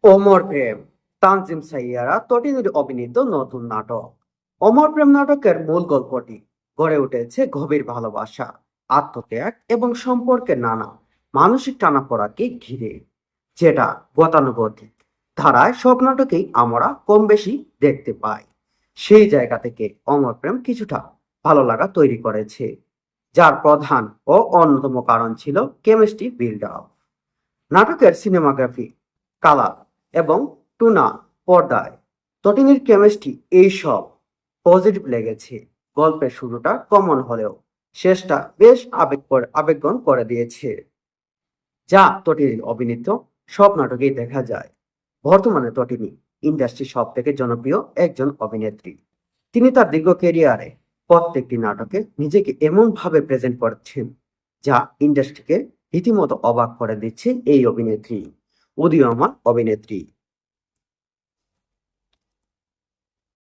অমর প্রেম, তানজিম সাইয়ারা তটিনীর অভিনীত নতুন নাটক। অমর প্রেম নাটকের মূল গল্পটি গড়ে উঠেছে গভীর ভালোবাসা, আত্মত্যাগ এবং সম্পর্কের নানা মানসিক টানাপোড়াকে ঘিরে, যেটা গতানুগতিক ধারায় সব নাটকেই আমরা কম বেশি দেখতে পাই। সেই জায়গা থেকে অমর প্রেম কিছুটা ভালো লাগা তৈরি করেছে, যার প্রধান ও অন্যতম কারণ ছিল কেমিস্ট্রি বিল্ড আপ। নাটকের সিনেমাগ্রাফি, কালার এবং টুনা পর্দায় তটিনীর কেমিস্ট্রি এইসব পজিটিভ লেগেছে। গল্পের শুরুটা কমন হলেও শেষটা বেশ আবেগঘন করে দিয়েছে, যা তটিনীর অভিনীত সব নাটকেই দেখা যায়। বর্তমানে তটিনী ইন্ডাস্ট্রির সব থেকে জনপ্রিয় একজন অভিনেত্রী। তিনি তার দীর্ঘ ক্যারিয়ারে প্রত্যেকটি নাটকে নিজেকে এমন ভাবে প্রেজেন্ট করছেন, যা ইন্ডাস্ট্রিকে রীতিমতো অবাক করে দিচ্ছে। এই অভিনেত্রী উদীয়মান অভিনেত্রী।